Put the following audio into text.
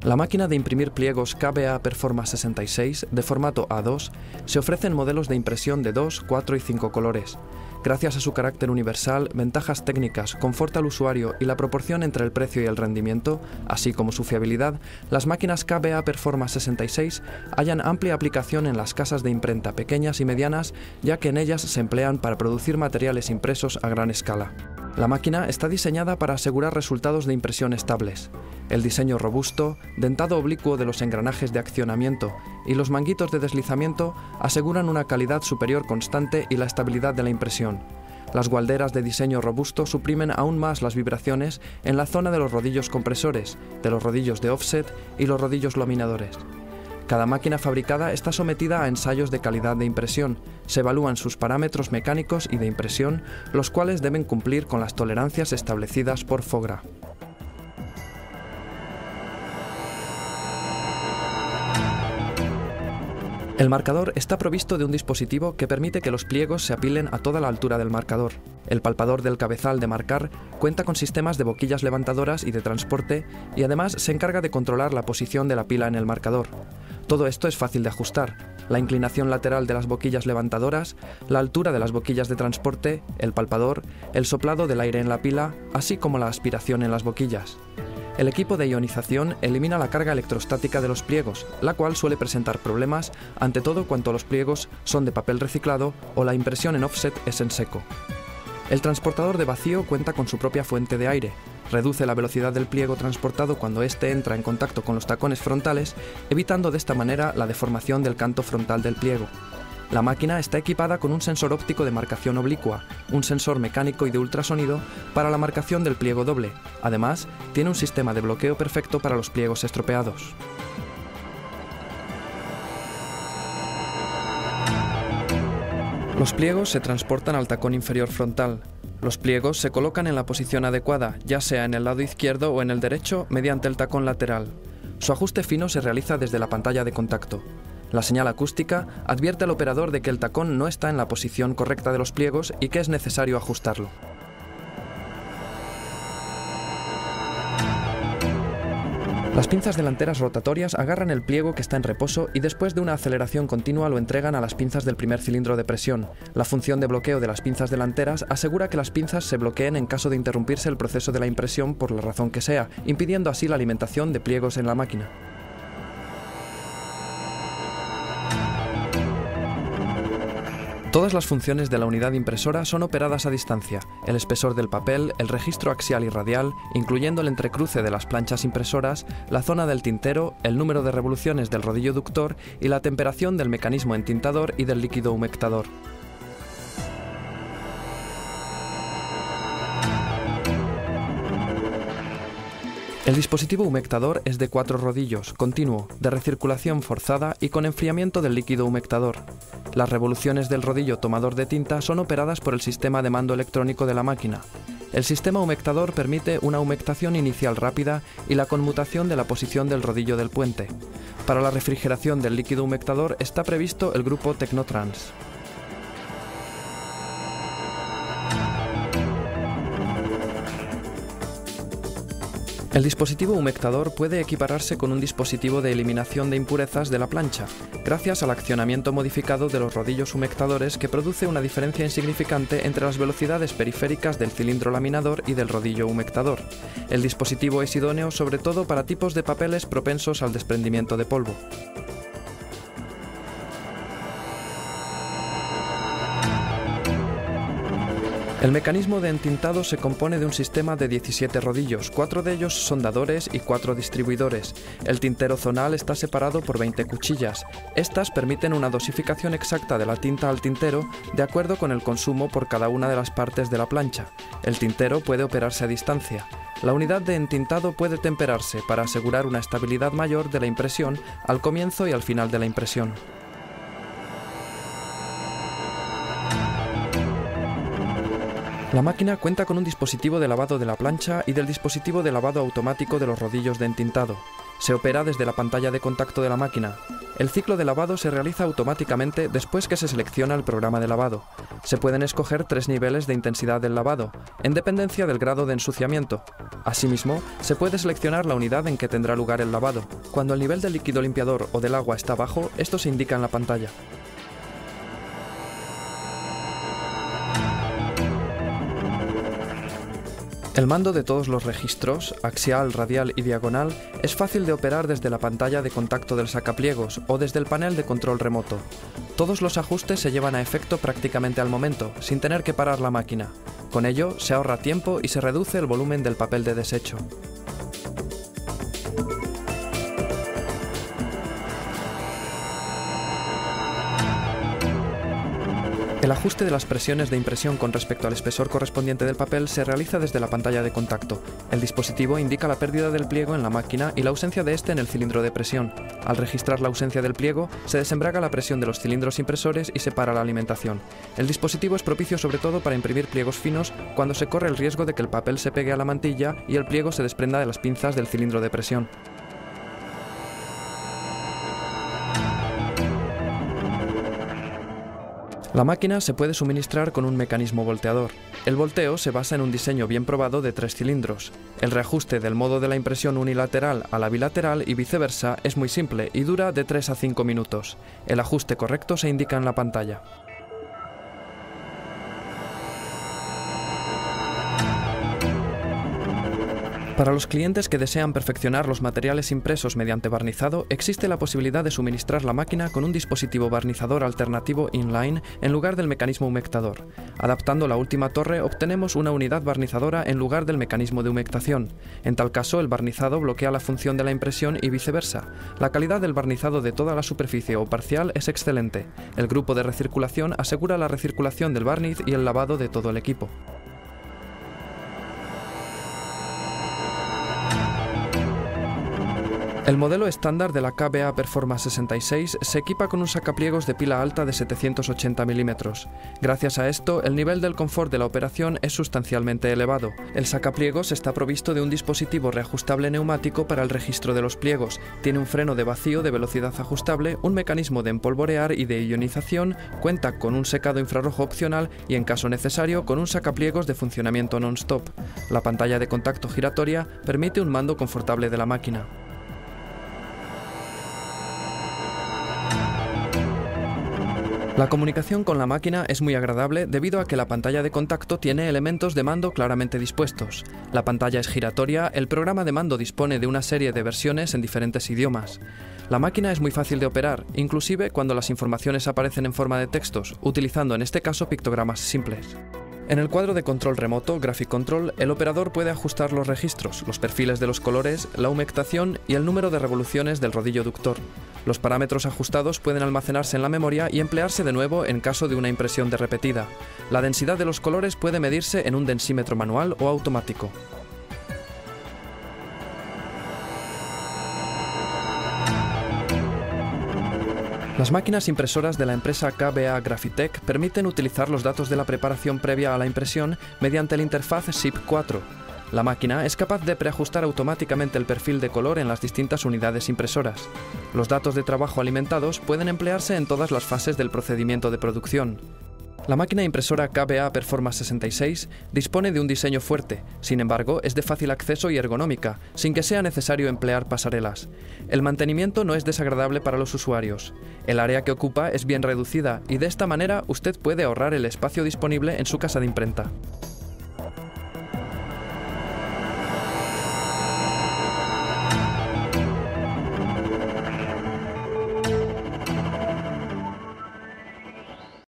La máquina de imprimir pliegos KBA Performa 66 de formato A2 se ofrece en modelos de impresión de 2, 4 y 5 colores. Gracias a su carácter universal, ventajas técnicas, confort al usuario y la proporción entre el precio y el rendimiento, así como su fiabilidad, las máquinas KBA Performa 66 hallan amplia aplicación en las casas de imprenta pequeñas y medianas, ya que en ellas se emplean para producir materiales impresos a gran escala. La máquina está diseñada para asegurar resultados de impresión estables. El diseño robusto, dentado oblicuo de los engranajes de accionamiento y los manguitos de deslizamiento aseguran una calidad superior constante y la estabilidad de la impresión. Las gualderas de diseño robusto suprimen aún más las vibraciones en la zona de los rodillos compresores, de los rodillos de offset y los rodillos laminadores. Cada máquina fabricada está sometida a ensayos de calidad de impresión. Se evalúan sus parámetros mecánicos y de impresión, los cuales deben cumplir con las tolerancias establecidas por FOGRA. El marcador está provisto de un dispositivo que permite que los pliegos se apilen a toda la altura del marcador. El palpador del cabezal de marcar cuenta con sistemas de boquillas levantadoras y de transporte y además se encarga de controlar la posición de la pila en el marcador. Todo esto es fácil de ajustar: la inclinación lateral de las boquillas levantadoras, la altura de las boquillas de transporte, el palpador, el soplado del aire en la pila, así como la aspiración en las boquillas. El equipo de ionización elimina la carga electrostática de los pliegos, la cual suele presentar problemas, ante todo cuando los pliegos son de papel reciclado o la impresión en offset es en seco. El transportador de vacío cuenta con su propia fuente de aire. Reduce la velocidad del pliego transportado cuando éste entra en contacto con los tacones frontales, evitando de esta manera la deformación del canto frontal del pliego. La máquina está equipada con un sensor óptico de marcación oblicua, un sensor mecánico y de ultrasonido para la marcación del pliego doble. Además, tiene un sistema de bloqueo perfecto para los pliegos estropeados. Los pliegos se transportan al tacón inferior frontal. Los pliegos se colocan en la posición adecuada, ya sea en el lado izquierdo o en el derecho, mediante el tacón lateral. Su ajuste fino se realiza desde la pantalla de contacto. La señal acústica advierte al operador de que el tacón no está en la posición correcta de los pliegos y que es necesario ajustarlo. Las pinzas delanteras rotatorias agarran el pliego que está en reposo y después de una aceleración continua lo entregan a las pinzas del primer cilindro de presión. La función de bloqueo de las pinzas delanteras asegura que las pinzas se bloqueen en caso de interrumpirse el proceso de la impresión por la razón que sea, impidiendo así la alimentación de pliegos en la máquina. Todas las funciones de la unidad impresora son operadas a distancia: el espesor del papel, el registro axial y radial, incluyendo el entrecruce de las planchas impresoras, la zona del tintero, el número de revoluciones del rodillo ductor y la temperatura del mecanismo entintador y del líquido humectador. El dispositivo humectador es de 4 rodillos, continuo, de recirculación forzada y con enfriamiento del líquido humectador. Las revoluciones del rodillo tomador de tinta son operadas por el sistema de mando electrónico de la máquina. El sistema humectador permite una humectación inicial rápida y la conmutación de la posición del rodillo del puente. Para la refrigeración del líquido humectador está previsto el grupo Tecnotrans. El dispositivo humectador puede equipararse con un dispositivo de eliminación de impurezas de la plancha, gracias al accionamiento modificado de los rodillos humectadores que produce una diferencia insignificante entre las velocidades periféricas del cilindro laminador y del rodillo humectador. El dispositivo es idóneo sobre todo para tipos de papeles propensos al desprendimiento de polvo. El mecanismo de entintado se compone de un sistema de 17 rodillos, 4 de ellos soldadores y 4 distribuidores. El tintero zonal está separado por 20 cuchillas. Estas permiten una dosificación exacta de la tinta al tintero de acuerdo con el consumo por cada una de las partes de la plancha. El tintero puede operarse a distancia. La unidad de entintado puede temperarse para asegurar una estabilidad mayor de la impresión al comienzo y al final de la impresión. La máquina cuenta con un dispositivo de lavado de la plancha y del dispositivo de lavado automático de los rodillos de entintado. Se opera desde la pantalla de contacto de la máquina. El ciclo de lavado se realiza automáticamente después que se selecciona el programa de lavado. Se pueden escoger 3 niveles de intensidad del lavado, en dependencia del grado de ensuciamiento. Asimismo, se puede seleccionar la unidad en que tendrá lugar el lavado. Cuando el nivel del líquido limpiador o del agua está bajo, esto se indica en la pantalla. El mando de todos los registros, axial, radial y diagonal, es fácil de operar desde la pantalla de contacto del sacapliegos o desde el panel de control remoto. Todos los ajustes se llevan a efecto prácticamente al momento, sin tener que parar la máquina. Con ello, se ahorra tiempo y se reduce el volumen del papel de desecho. El ajuste de las presiones de impresión con respecto al espesor correspondiente del papel se realiza desde la pantalla de contacto. El dispositivo indica la pérdida del pliego en la máquina y la ausencia de este en el cilindro de presión. Al registrar la ausencia del pliego, se desembraga la presión de los cilindros impresores y se para la alimentación. El dispositivo es propicio sobre todo para imprimir pliegos finos cuando se corre el riesgo de que el papel se pegue a la mantilla y el pliego se desprenda de las pinzas del cilindro de presión. La máquina se puede suministrar con un mecanismo volteador. El volteo se basa en un diseño bien probado de 3 cilindros. El reajuste del modo de la impresión unilateral a la bilateral y viceversa es muy simple y dura de 3 a 5 minutos. El ajuste correcto se indica en la pantalla. Para los clientes que desean perfeccionar los materiales impresos mediante barnizado, existe la posibilidad de suministrar la máquina con un dispositivo barnizador alternativo inline en lugar del mecanismo humectador. Adaptando la última torre, obtenemos una unidad barnizadora en lugar del mecanismo de humectación. En tal caso, el barnizado bloquea la función de la impresión y viceversa. La calidad del barnizado de toda la superficie o parcial es excelente. El grupo de recirculación asegura la recirculación del barniz y el lavado de todo el equipo. El modelo estándar de la KBA Performance 66 se equipa con un sacapliegos de pila alta de 780 mm. Gracias a esto, el nivel del confort de la operación es sustancialmente elevado. El sacapliegos está provisto de un dispositivo reajustable neumático para el registro de los pliegos, tiene un freno de vacío de velocidad ajustable, un mecanismo de empolvorear y de ionización, cuenta con un secado infrarrojo opcional y, en caso necesario, con un sacapliegos de funcionamiento non-stop. La pantalla de contacto giratoria permite un mando confortable de la máquina. La comunicación con la máquina es muy agradable debido a que la pantalla de contacto tiene elementos de mando claramente dispuestos. La pantalla es giratoria, el programa de mando dispone de una serie de versiones en diferentes idiomas. La máquina es muy fácil de operar, inclusive cuando las informaciones aparecen en forma de textos, utilizando en este caso pictogramas simples. En el cuadro de control remoto, Graphic Control, el operador puede ajustar los registros, los perfiles de los colores, la humectación y el número de revoluciones del rodillo ductor. Los parámetros ajustados pueden almacenarse en la memoria y emplearse de nuevo en caso de una impresión de repetida. La densidad de los colores puede medirse en un densímetro manual o automático. Las máquinas impresoras de la empresa KBA Graphitech permiten utilizar los datos de la preparación previa a la impresión mediante la interfaz SIP4. La máquina es capaz de preajustar automáticamente el perfil de color en las distintas unidades impresoras. Los datos de trabajo alimentados pueden emplearse en todas las fases del procedimiento de producción. La máquina impresora KBA Performance 66 dispone de un diseño fuerte, sin embargo es de fácil acceso y ergonómica, sin que sea necesario emplear pasarelas. El mantenimiento no es desagradable para los usuarios. El área que ocupa es bien reducida y de esta manera usted puede ahorrar el espacio disponible en su casa de imprenta.